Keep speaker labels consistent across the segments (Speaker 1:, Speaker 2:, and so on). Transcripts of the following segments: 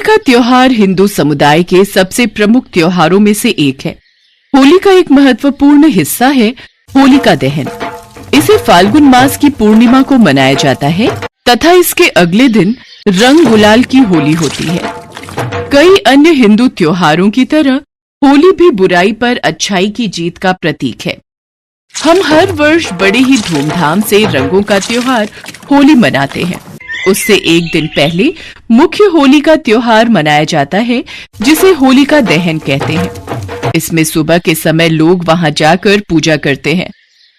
Speaker 1: का त्योहार हिंदू समुदाय के सबसे प्रमुख त्योहारों में से एक है। होली का एक महत्वपूर्ण हिस्सा है होलिका दहन। इसे फाल्गुन मास की पूर्णिमा को मनाया जाता है तथा इसके अगले दिन रंग गुलाल की होली होती है। कई अन्य हिंदू त्योहारों की तरह होली भी बुराई पर अच्छाई की जीत का प्रतीक है। हम हर वर्ष बड़े ही धूमधाम से रंगों का त्योहार होली मनाते हैं। उससे एक दिन पहले मुख्य होली का त्योहार मनाया जाता है, जिसे होलिका दहन कहते हैं। इसमें सुबह के समय लोग वहां जाकर पूजा करते हैं,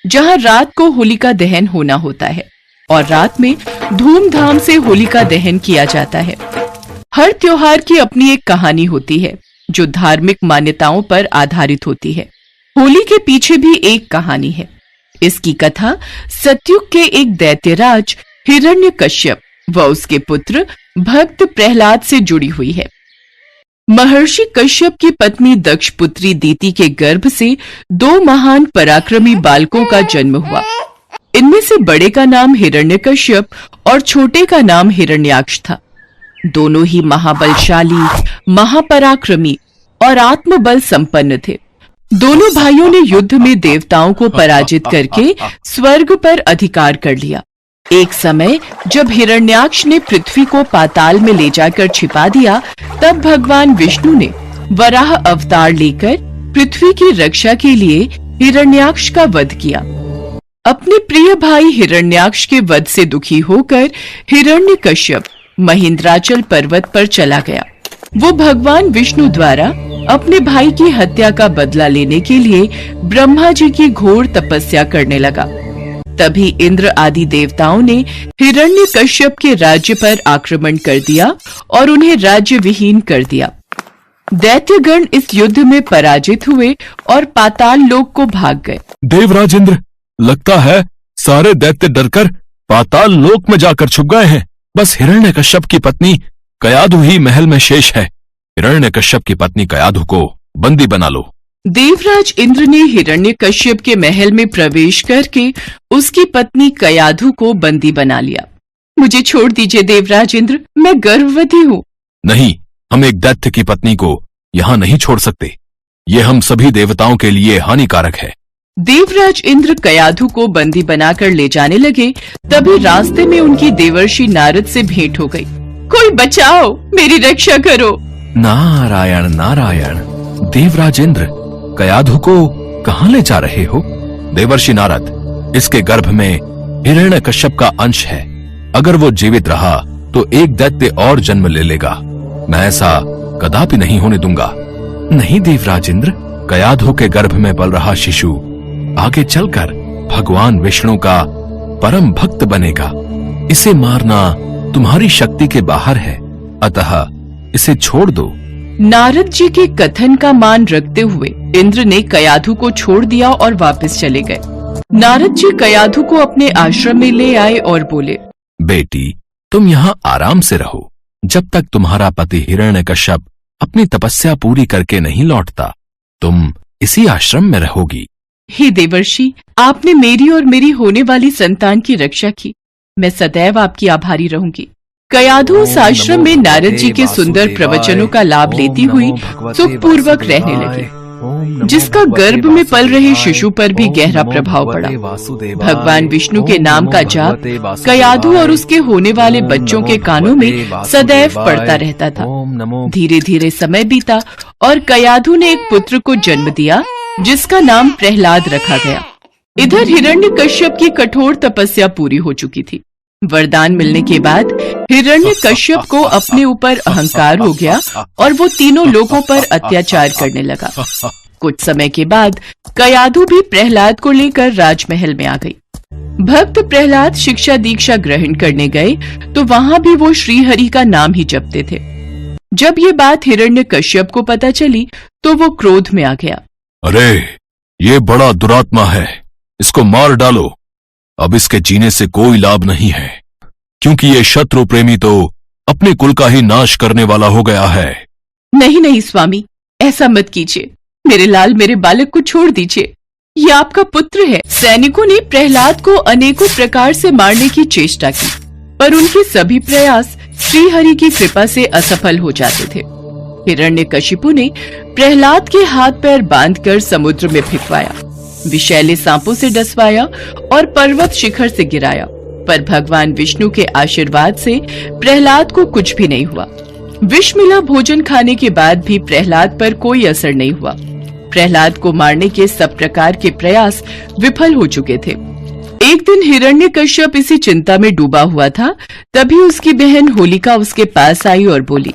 Speaker 1: जहां रात को होलिका दहन होना होता है और रात में धूमधाम से होलिका दहन किया जाता है। हर त्योहार की अपनी एक कहानी होती है, जो धार्मिक मान्यताओं पर आधारित होती है। होली के पीछे भी एक कहानी है। इसकी कथा सतयुग के एक दैत्यराज हिरण्यकश्यप व उसके पुत्र भक्त प्रहलाद से जुड़ी हुई है। महर्षि कश्यप की पत्नी दक्ष पुत्री दीति के गर्भ से 2 महान पराक्रमी बालकों का जन्म हुआ। इनमें से बड़े का नाम हिरण्यकश्यप और छोटे का नाम हिरण्याक्ष था। दोनों ही महाबलशाली, महापराक्रमी और आत्मबल संपन्न थे। दोनों भाइयों ने युद्ध में देवताओं को पराजित करके स्वर्ग पर अधिकार कर लिया। एक समय जब हिरण्याक्ष ने पृथ्वी को पाताल में ले जाकर छिपा दिया, तब भगवान विष्णु ने वराह अवतार लेकर पृथ्वी की रक्षा के लिए हिरण्याक्ष का वध किया। अपने प्रिय भाई हिरण्याक्ष के वध से दुखी होकर हिरण्यकश्यप महेंद्राचल पर्वत पर चला गया। वो भगवान विष्णु द्वारा अपने भाई की हत्या का बदला लेने के लिए ब्रह्मा जी की घोर तपस्या करने लगा। तभी इंद्र आदि देवताओं ने हिरण्यकश्यप के राज्य पर आक्रमण कर दिया और उन्हें राज्य विहीन कर दिया। दैत्यगण इस युद्ध में पराजित हुए और पाताल लोक को भाग गए।
Speaker 2: देवराज इंद्र, लगता है सारे दैत्य डरकर पाताल लोक में जाकर छुप गए हैं। बस हिरण्यकश्यप की पत्नी कयाधु ही महल में शेष है। हिरण्यकश्यप की पत्नी कयाधु को बंदी बना लो।
Speaker 1: देवराज इंद्र ने हिरण्यकश्यप के महल में प्रवेश करके उसकी पत्नी कयाधु को बंदी बना लिया। मुझे छोड़ दीजिए देवराज इंद्र, मैं गर्भवती हूँ।
Speaker 2: नहीं, हम एक दैत्य की पत्नी को यहाँ नहीं छोड़ सकते। ये हम सभी देवताओं के लिए हानिकारक है।
Speaker 1: देवराज इंद्र कयाधु को बंदी बनाकर ले जाने लगे। तभी रास्ते में उनकी देवर्षि नारद से भेंट हो गई। कोई बचाओ, मेरी रक्षा करो।
Speaker 2: नारायण नारायण। देवराज इंद्र, कयाधु को कहाँ ले जा रहे हो? देवर्षि नारद, इसके गर्भ में हिरण्यकश्यप का अंश है। अगर वो जीवित रहा तो एक दैत्य और जन्म ले लेगा। मैं ऐसा कदापि नहीं होने दूंगा। नहीं देवराज इंद्र, कयाधु के गर्भ में पल रहा शिशु आगे चलकर भगवान विष्णु का परम भक्त बनेगा। इसे मारना तुम्हारी शक्ति के बाहर है, अतः इसे छोड़ दो।
Speaker 1: नारद जी के कथन का मान रखते हुए इंद्र ने कयाधु को छोड़ दिया और वापस चले गए। नारद जी कयाधु को अपने आश्रम में ले आए और बोले,
Speaker 2: बेटी, तुम यहाँ आराम से रहो। जब तक तुम्हारा पति हिरण्यकश्यप अपनी तपस्या पूरी करके नहीं लौटता, तुम इसी आश्रम में रहोगी।
Speaker 1: हे देवर्षि, आपने मेरी और मेरी होने वाली संतान की रक्षा की। मैं सदैव आपकी आभारी रहूंगी। कयाधु उस आश्रम में नारद जी के सुंदर प्रवचनों का लाभ लेती हुई सुखपूर्वक रहने लगी, जिसका गर्भ में पल रहे शिशु पर भी गहरा प्रभाव पड़ा। भगवान विष्णु के नाम का जाप कयाधु और उसके होने वाले बच्चों के कानों में सदैव पड़ता रहता था। धीरे धीरे समय बीता और कयाधु ने एक पुत्र को जन्म दिया, जिसका नाम प्रहलाद रखा गया। इधर हिरण्यकश्यप की कठोर तपस्या पूरी हो चुकी थी। वरदान मिलने के बाद हिरण्यकश्यप को अपने ऊपर अहंकार हो गया और वो तीनों लोगों पर अत्याचार करने लगा। कुछ समय के बाद कयाधु भी प्रहलाद को लेकर राजमहल में आ गई। भक्त प्रहलाद शिक्षा दीक्षा ग्रहण करने गए तो वहां भी वो श्रीहरि का नाम ही जपते थे। जब ये बात हिरण्यकश्यप को पता चली तो वो क्रोध में आ गया।
Speaker 2: अरे, ये बड़ा दुरात्मा है, इसको मार डालो। अब इसके जीने से कोई लाभ नहीं है, क्योंकि ये शत्रु प्रेमी तो अपने कुल का ही नाश करने वाला हो गया है।
Speaker 1: नहीं नहीं स्वामी, ऐसा मत कीजिए। मेरे लाल, मेरे बालक को छोड़ दीजिए। ये आपका पुत्र है। सैनिकों ने प्रहलाद को अनेकों प्रकार से मारने की चेष्टा की, पर उनके सभी प्रयास श्रीहरि की कृपा से असफल हो जाते थे। हिरण्यकशिपु ने प्रहलाद के हाथ पैर बांधकर समुद्र में फेंकवाया, विषैले सांपों से डसवाया और पर्वत शिखर से गिराया, पर भगवान विष्णु के आशीर्वाद से प्रहलाद को कुछ भी नहीं हुआ। विष मिला भोजन खाने के बाद भी प्रहलाद पर कोई असर नहीं हुआ। प्रहलाद को मारने के सब प्रकार के प्रयास विफल हो चुके थे। एक दिन हिरण्यकश्यप इसी चिंता में डूबा हुआ था, तभी उसकी बहन होलिका उसके पास आई और बोली,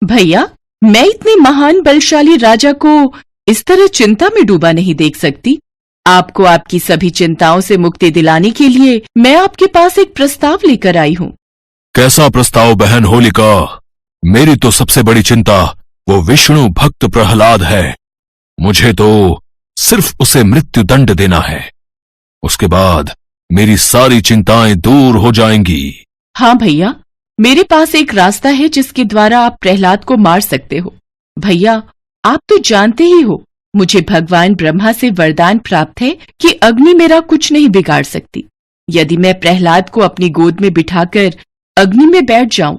Speaker 1: भैया, मैं इतने महान बलशाली राजा को इस तरह चिंता में डूबा नहीं देख सकती। आपको आपकी सभी चिंताओं से मुक्ति दिलाने के लिए मैं आपके पास एक प्रस्ताव लेकर आई हूँ।
Speaker 2: कैसा प्रस्ताव बहन होलिका? मेरी तो सबसे बड़ी चिंता वो विष्णु भक्त प्रहलाद है। मुझे तो सिर्फ उसे मृत्यु दंड देना है, उसके बाद मेरी सारी चिंताएं दूर हो जाएंगी।
Speaker 1: हाँ भैया, मेरे पास एक रास्ता है जिसके द्वारा आप प्रहलाद को मार सकते हो। भैया, आप तो जानते ही हो, मुझे भगवान ब्रह्मा से वरदान प्राप्त है कि अग्नि मेरा कुछ नहीं बिगाड़ सकती। यदि मैं प्रहलाद को अपनी गोद में बिठाकर अग्नि में बैठ जाऊं,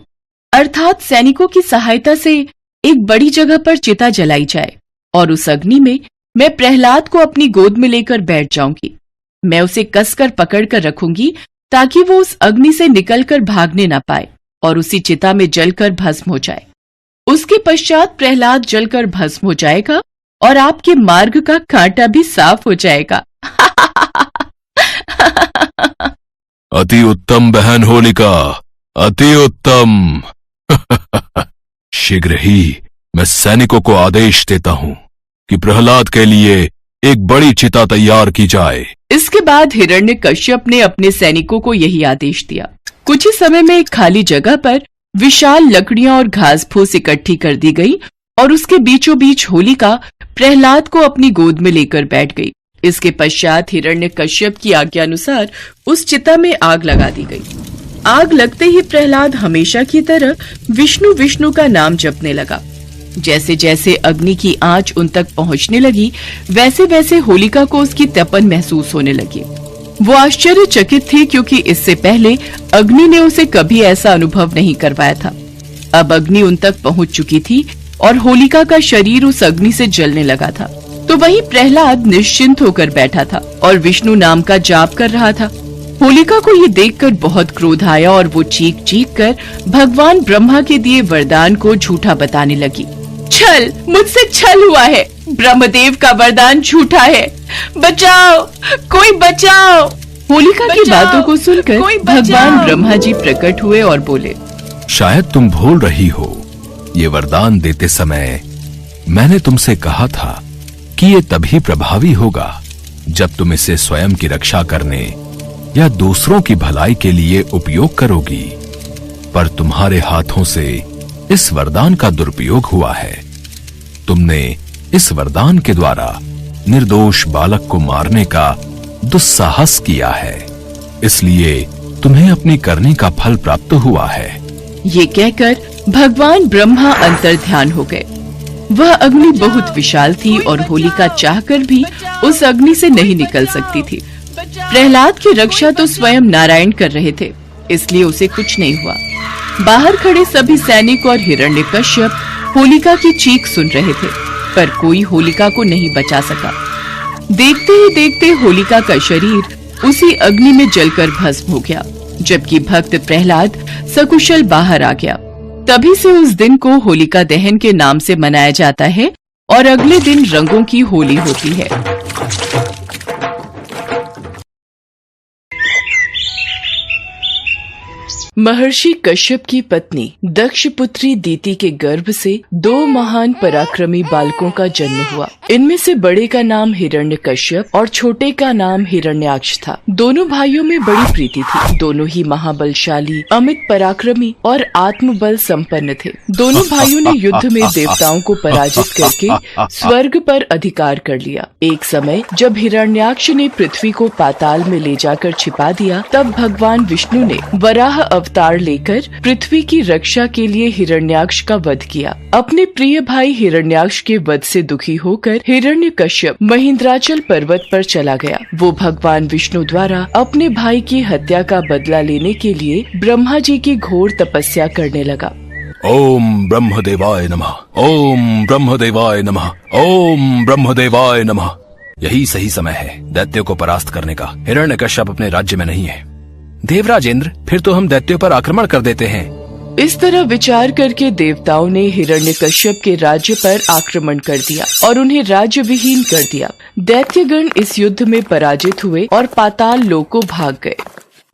Speaker 1: अर्थात सैनिकों की सहायता से एक बड़ी जगह पर चिता जलाई जाए और उस अग्नि में मैं प्रहलाद को अपनी गोद में लेकर बैठ जाऊंगी। मैं उसे कसकर पकड़कर रखूंगी ताकि वो उस अग्नि से निकलकर भागने न पाए और उसी चिता में जलकर भस्म हो जाए। उसके पश्चात प्रहलाद जलकर भस्म हो जाएगा और आपके मार्ग का कांटा भी साफ हो जाएगा।
Speaker 2: अति उत्तम बहन होलिका, अति उत्तम। शीघ्र ही मैं सैनिकों को आदेश देता हूँ कि प्रहलाद के लिए एक बड़ी चिता तैयार की जाए।
Speaker 1: इसके बाद हिरण्यकश्यप ने अपने सैनिकों को यही आदेश दिया। कुछ ही समय में एक खाली जगह पर विशाल लकड़ियां और घास फूस इकट्ठी कर दी गई और उसके बीचों बीच होलिका प्रहलाद को अपनी गोद में लेकर बैठ गई। इसके पश्चात हिरण्यकश्यप की आज्ञानुसार उस चिता में आग लगा दी गई। आग लगते ही प्रहलाद हमेशा की तरह विष्णु विष्णु का नाम जपने लगा। जैसे जैसे अग्नि की आंच उन तक पहुंचने लगी, वैसे वैसे होलिका को उसकी तपन महसूस होने लगी। वो आश्चर्यचकित थी, क्योंकि इससे पहले अग्नि ने उसे कभी ऐसा अनुभव नहीं करवाया था। अब अग्नि उन तक पहुंच चुकी थी और होलिका का शरीर उस अग्नि से जलने लगा था। तो वहीं प्रहलाद निश्चिंत होकर बैठा था और विष्णु नाम का जाप कर रहा था। होलिका को ये देखकर बहुत क्रोध आया और वो चीख चीख कर भगवान ब्रह्मा के दिए वरदान को झूठा बताने लगी। छल, मुझसे छल हुआ है। ब्रह्मदेव का वरदान झूठा है। बचाओ, कोई बचाओ। होलिका की बातों को सुनकर भगवान ब्रह्मा जी प्रकट हुए और बोले,
Speaker 2: शायद तुम भूल रही हो, ये वरदान देते समय मैंने तुमसे कहा था कि ये तभी प्रभावी होगा जब तुम इसे स्वयं की रक्षा करने या दूसरों की भलाई के लिए उपयोग करोगी, पर तुम्हारे हाथों से इस वरदान का दुरुपयोग हुआ है। तुमने इस वरदान के द्वारा निर्दोष बालक को मारने का दुस्साहस किया है, इसलिए तुम्हें अपनी करने का फल प्राप्त हुआ है।
Speaker 1: ये कहकर भगवान ब्रह्मा अंतर्ध्यान हो गए। वह अग्नि बहुत विशाल थी और होलिका चाहकर भी उस अग्नि से नहीं निकल सकती थी। प्रहलाद की रक्षा तो स्वयं नारायण कर रहे थे, इसलिए उसे कुछ नहीं हुआ। बाहर खड़े सभी सैनिक और हिरण्यकश्यप होलिका की चीख सुन रहे थे, पर कोई होलिका को नहीं बचा सका। देखते ही देखते होलिका का शरीर उसी अग्नि में जलकर भस्म हो गया, जबकि भक्त प्रहलाद सकुशल बाहर आ गया। तभी से उस दिन को होलिका दहन के नाम से मनाया जाता है और अगले दिन रंगों की होली होती है। महर्षि कश्यप की पत्नी दक्ष पुत्री दीति के गर्भ से 2 महान पराक्रमी बालकों का जन्म हुआ। इनमें से बड़े का नाम हिरण्यकश्यप और छोटे का नाम हिरण्याक्ष था। दोनों भाइयों में बड़ी प्रीति थी। दोनों ही महाबलशाली, अमित पराक्रमी और आत्मबल संपन्न थे। दोनों भाइयों ने युद्ध में देवताओं को पराजित करके स्वर्ग पर अधिकार कर लिया। एक समय जब हिरण्याक्ष ने पृथ्वी को पाताल में ले जाकर छिपा दिया, तब भगवान विष्णु ने वराह अवतार अवतार लेकर पृथ्वी की रक्षा के लिए हिरण्याक्ष का वध किया। अपने प्रिय भाई हिरण्याक्ष के वध से दुखी होकर हिरण्यकश्यप महेंद्राचल पर्वत पर चला गया। वो भगवान विष्णु द्वारा अपने भाई की हत्या का बदला लेने के लिए ब्रह्मा जी की घोर तपस्या करने लगा।
Speaker 2: ओम ब्रह्मदेवाय नमः, ओम ब्रह्मदेवाय नमः, ओम ब्रह्मदेवाय नमः। यही सही समय है दैत्यों को परास्त करने का। हिरण्यकश्यप अपने राज्य में नहीं है। देवराज इंद्र, फिर तो हम दैत्यों पर आक्रमण कर देते हैं।
Speaker 1: इस तरह विचार करके देवताओं ने हिरण्यकश्यप के राज्य पर आक्रमण कर दिया और उन्हें राज्य विहीन कर दिया। दैत्यगण इस युद्ध में पराजित हुए और पाताल लोक को भाग गए।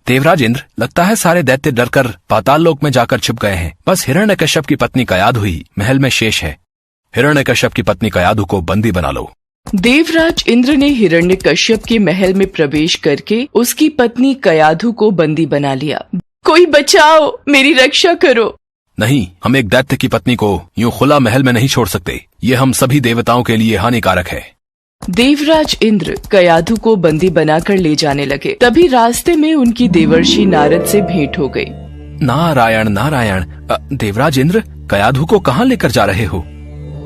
Speaker 2: देवराज इंद्र, लगता है सारे दैत्य डरकर पाताल लोक में जाकर छिप गए हैं। बस हिरण्यकश्यप की पत्नी कयाधु ही महल में शेष है। हिरण्यकश्यप की पत्नी कयाधु को बंदी बना लो।
Speaker 1: देवराज इंद्र ने हिरण्यकश्यप के महल में प्रवेश करके उसकी पत्नी कयाधु को बंदी बना लिया। कोई बचाओ, मेरी रक्षा करो।
Speaker 2: नहीं, हम एक दैत्य की पत्नी को यूं खुला महल में नहीं छोड़ सकते। ये हम सभी देवताओं के लिए हानिकारक है।
Speaker 1: देवराज इंद्र कयाधु को बंदी बनाकर ले जाने लगे। तभी रास्ते में उनकी देवर्षि नारद से भेंट हो गई।
Speaker 2: नारायण नारायण। देवराज इंद्र, कयाधु को कहाँ लेकर जा रहे हो?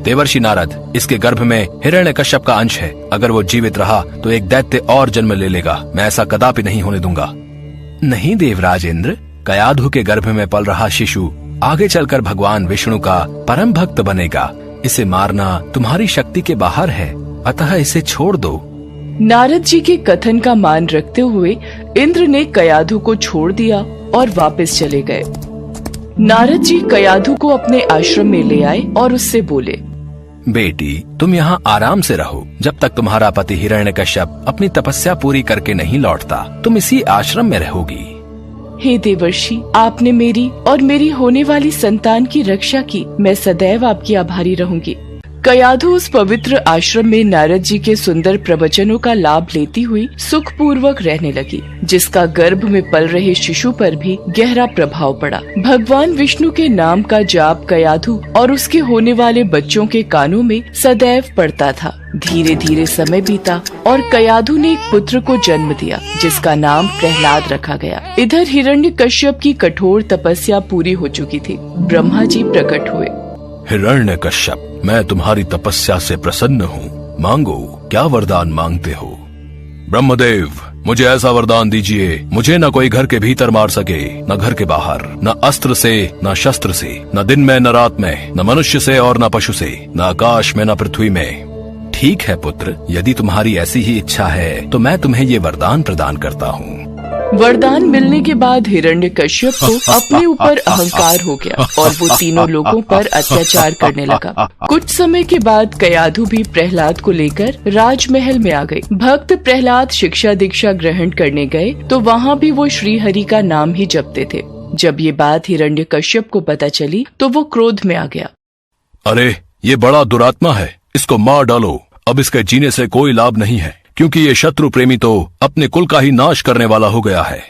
Speaker 2: देवर्षि नारद, इसके गर्भ में हिरण्यकश्यप का अंश है। अगर वो जीवित रहा तो एक दैत्य और जन्म ले लेगा। मैं ऐसा कदापि नहीं होने दूंगा। नहीं देवराज इंद्र, कयाधु के गर्भ में पल रहा शिशु आगे चलकर भगवान विष्णु का परम भक्त बनेगा। इसे मारना तुम्हारी शक्ति के बाहर है, अतः इसे छोड़ दो।
Speaker 1: नारद जी के कथन का मान रखते हुए इंद्र ने कयाधु को छोड़ दिया और वापस चले गए। नारद जी कयाधु को अपने आश्रम में ले आए और उससे बोले,
Speaker 2: बेटी, तुम यहाँ आराम से रहो जब तक तुम्हारा पति हिरण्यकश्यप अपनी तपस्या पूरी करके नहीं लौटता। तुम इसी आश्रम में रहोगी।
Speaker 1: हे देवर्षि, आपने मेरी और मेरी होने वाली संतान की रक्षा की। मैं सदैव आपकी आभारी रहूंगी। कयाधु उस पवित्र आश्रम में नारद जी के सुंदर प्रवचनों का लाभ लेती हुई सुख पूर्वक रहने लगी, जिसका गर्भ में पल रहे शिशु पर भी गहरा प्रभाव पड़ा। भगवान विष्णु के नाम का जाप कयाधु और उसके होने वाले बच्चों के कानों में सदैव पड़ता था। धीरे धीरे समय बीता और कयाधु ने एक पुत्र को जन्म दिया, जिसका नाम प्रहलाद रखा गया। इधर हिरण्यकश्यप की कठोर तपस्या पूरी हो चुकी थी। ब्रह्मा जी प्रकट हुए।
Speaker 2: हिरण्यकश्यप, मैं तुम्हारी तपस्या से प्रसन्न हूँ। मांगो, क्या वरदान मांगते हो? ब्रह्मदेव, मुझे ऐसा वरदान दीजिए, मुझे न कोई घर के भीतर मार सके, न घर के बाहर, न अस्त्र से, न शस्त्र से, न दिन में, न रात में, न मनुष्य से और न पशु से, न आकाश में, न पृथ्वी में। ठीक है पुत्र, यदि तुम्हारी ऐसी ही इच्छा है तो मैं तुम्हें ये वरदान प्रदान करता हूँ।
Speaker 1: वरदान मिलने के बाद हिरण्यकश्यप को अपने ऊपर अहंकार हो गया और वो तीनों लोगों पर अत्याचार करने लगा। कुछ समय के बाद कयाधु भी प्रहलाद को लेकर राजमहल में आ गई। भक्त प्रहलाद शिक्षा दीक्षा ग्रहण करने गए तो वहाँ भी वो श्री हरि का नाम ही जपते थे। जब ये बात हिरण्यकश्यप को पता चली तो वो क्रोध में आ गया।
Speaker 2: अरे, ये बड़ा दुरात्मा है, इसको मार डालो। अब इसके जीने से कोई लाभ नहीं है, क्योंकि ये शत्रु प्रेमी तो अपने कुल का ही नाश करने वाला हो गया है।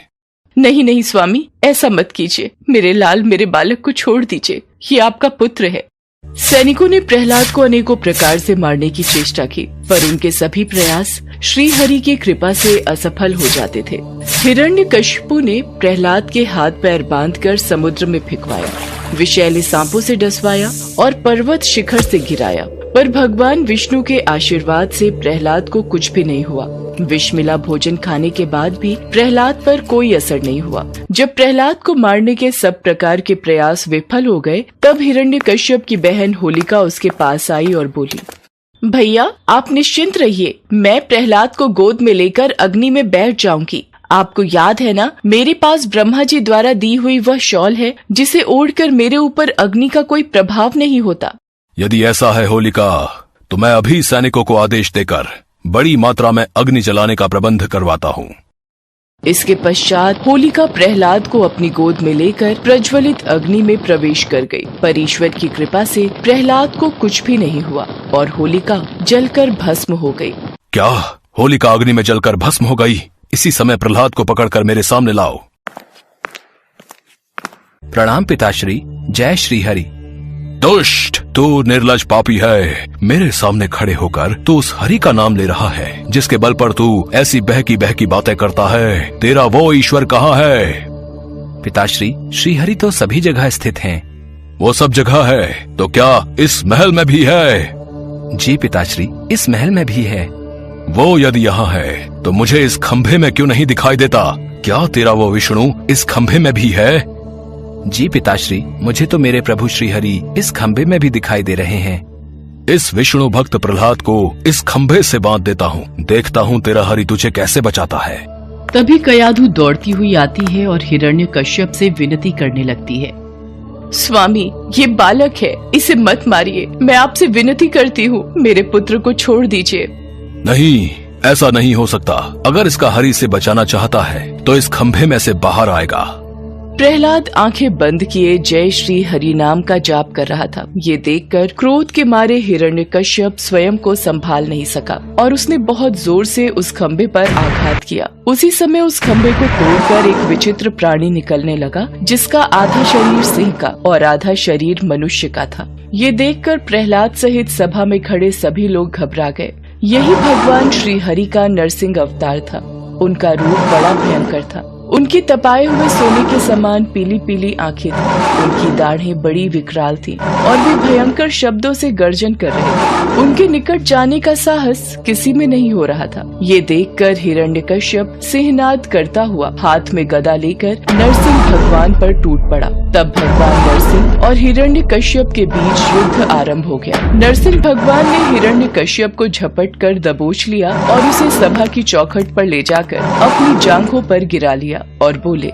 Speaker 1: नहीं नहीं स्वामी, ऐसा मत कीजिए। मेरे लाल, मेरे बालक को छोड़ दीजिए। ये आपका पुत्र है। सैनिकों ने प्रहलाद को अनेकों प्रकार से मारने की चेष्टा की, पर उनके सभी प्रयास श्री हरि की कृपा से असफल हो जाते थे। हिरण्यकश्यपु ने प्रहलाद के हाथ पैर बांधकर समुद्र में फेंकवाया, विषैले सांपों से डसवाया और पर्वत शिखर से गिराया, पर भगवान विष्णु के आशीर्वाद से प्रहलाद को कुछ भी नहीं हुआ। विष मिला भोजन खाने के बाद भी प्रहलाद पर कोई असर नहीं हुआ। जब प्रहलाद को मारने के सब प्रकार के प्रयास विफल हो गए, तब हिरण्यकश्यप की बहन होलिका उसके पास आई और बोली, भैया, आप निश्चिंत रहिए, मैं प्रहलाद को गोद में लेकर अग्नि में बैठ जाऊंगी। आपको याद है ना, मेरे पास ब्रह्मा जी द्वारा दी हुई वह शॉल है, जिसे ओढ़कर मेरे ऊपर अग्नि का कोई प्रभाव नहीं होता।
Speaker 2: यदि ऐसा है होलिका, तो मैं अभी सैनिकों को आदेश देकर बड़ी मात्रा में अग्नि जलाने का प्रबंध करवाता हूँ।
Speaker 1: इसके पश्चात होलिका प्रहलाद को अपनी गोद में लेकर प्रज्वलित अग्नि में प्रवेश कर गई, पर ईश्वर की कृपा से प्रहलाद को कुछ भी नहीं हुआ और होलिका जलकर भस्म हो गई।
Speaker 2: क्या? होलिका अग्नि में जलकर भस्म हो गई? इसी समय प्रहलाद को पकड़कर मेरे सामने लाओ।
Speaker 3: प्रणाम पिताश्री, जय श्री हरि।
Speaker 2: दुष्ट, तू निर्लज पापी है। मेरे सामने खड़े होकर तू उस हरि का नाम ले रहा है, जिसके बल पर तू ऐसी बहकी बहकी बातें करता है। तेरा वो ईश्वर कहाँ है?
Speaker 3: पिताश्री, श्रीहरि तो सभी जगह स्थित हैं।
Speaker 2: वो सब जगह है तो क्या इस महल में भी है?
Speaker 3: जी पिताश्री, इस महल में भी है।
Speaker 2: वो यदि यहाँ है तो मुझे इस खंभे में क्यों नहीं दिखाई देता? क्या तेरा वो विष्णु इस खंभे में भी है?
Speaker 3: जी पिताश्री, मुझे तो मेरे प्रभु श्रीहरि इस खंभे में भी दिखाई दे रहे हैं।
Speaker 2: इस विष्णु भक्त प्रहलाद को इस खंभे से बांध देता हूँ, देखता हूँ तेरा हरि तुझे कैसे बचाता है।
Speaker 1: तभी कयाधु दौड़ती हुई आती है और हिरण्यकश्यप से विनती करने लगती है। स्वामी, ये बालक है, इसे मत मारिए। मैं आपसे विनती करती हूँ, मेरे पुत्र को छोड़ दीजिए।
Speaker 2: नहीं, ऐसा नहीं हो सकता। अगर इसका हरि से बचाना चाहता है तो इस खंभे में से बाहर आएगा।
Speaker 1: प्रहलाद आंखें बंद किए जय श्री हरि नाम का जाप कर रहा था। ये देखकर क्रोध के मारे हिरण्यकश्यप स्वयं को संभाल नहीं सका और उसने बहुत जोर से उस खंभे पर आघात किया। उसी समय उस खंभे को तोड़कर एक विचित्र प्राणी निकलने लगा, जिसका आधा शरीर सिंह का और आधा शरीर मनुष्य का था। ये देखकर प्रहलाद सहित सभा में खड़े सभी लोग घबरा गए। यही भगवान श्री हरि का नरसिंह अवतार था। उनका रूप बड़ा भयंकर था। उनकी तपाए हुए सोने के समान पीली पीली आंखें थी। उनकी दाढ़ें बड़ी विकराल थी और वे भयंकर शब्दों से गर्जन कर रहे थे। उनके निकट जाने का साहस किसी में नहीं हो रहा था। ये देखकर हिरण्यकश्यप सिंहनाद करता हुआ हाथ में गदा लेकर नरसिंह भगवान पर टूट पड़ा। तब भगवान नरसिंह और हिरण्यकश्यप के बीच युद्ध आरंभ हो गया। नरसिंह भगवान ने हिरण्यकश्यप को झपट कर दबोच लिया और उसे सभा की चौखट पर ले जाकर अपनी जांघों पर गिरा लिया और बोले,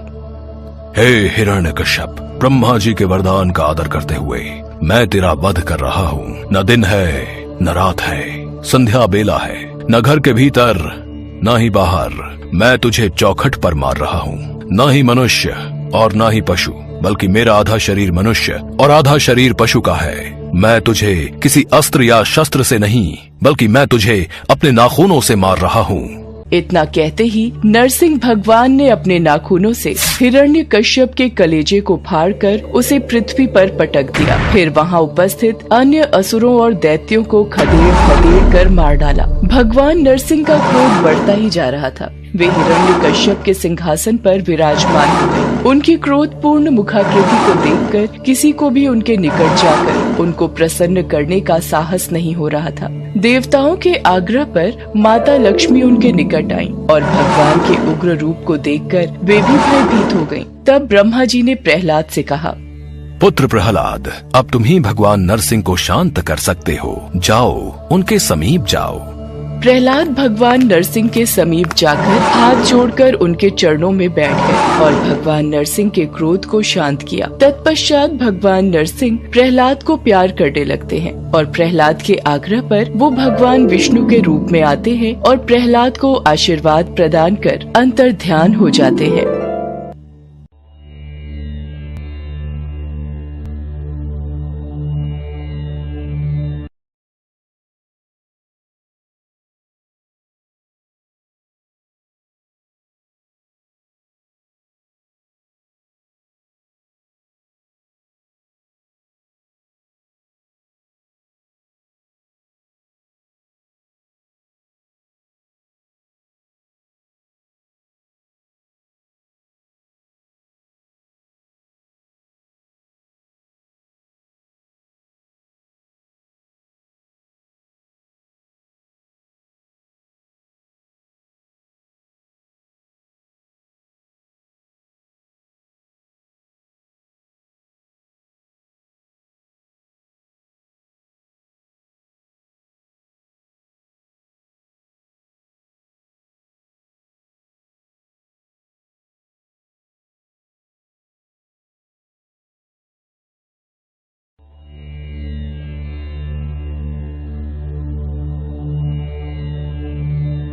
Speaker 2: हे हिरण्यकश्यप, ब्रह्मा जी के वरदान का आदर करते हुए मैं तेरा वध कर रहा हूँ। न दिन है न रात है, संध्या बेला है, न घर के भीतर न ही बाहर। मैं तुझे चौखट पर मार रहा हूँ। न ही मनुष्य और न ही पशु, बल्कि मेरा आधा शरीर मनुष्य और आधा शरीर पशु का है। मैं तुझे किसी अस्त्र या शस्त्र से नहीं, बल्कि मैं तुझे अपने नाखूनों से मार रहा हूँ।
Speaker 1: इतना कहते ही नरसिंह भगवान ने अपने नाखूनों से हिरण्यकश्यप के कलेजे को फाड़कर उसे पृथ्वी पर पटक दिया। फिर वहां उपस्थित अन्य असुरों और दैत्यों को खदेड़ कर मार डाला। भगवान नरसिंह का क्रोध बढ़ता ही जा रहा था। वे हिरण्यकश्यप के सिंहासन पर विराजमान हो गए। उनकी क्रोधपूर्ण मुखाकृति को देखकर किसी को भी उनके निकट जाकर उनको प्रसन्न करने का साहस नहीं हो रहा था। देवताओं के आग्रह पर माता लक्ष्मी उनके निकट आईं और भगवान के उग्र रूप को देखकर वे भी भयभीत हो गईं। तब ब्रह्मा जी ने प्रहलाद से कहा,
Speaker 2: पुत्र प्रहलाद, अब तुम ही भगवान नरसिंह को शांत कर सकते हो। जाओ, उनके समीप जाओ।
Speaker 1: प्रहलाद भगवान नरसिंह के समीप जाकर हाथ जोड़कर उनके चरणों में बैठ गए और भगवान नरसिंह के क्रोध को शांत किया। तत्पश्चात भगवान नरसिंह प्रहलाद को प्यार करने लगते हैं और प्रहलाद के आग्रह पर वो भगवान विष्णु के रूप में आते हैं और प्रहलाद को आशीर्वाद प्रदान कर अंतर्ध्यान हो जाते हैं।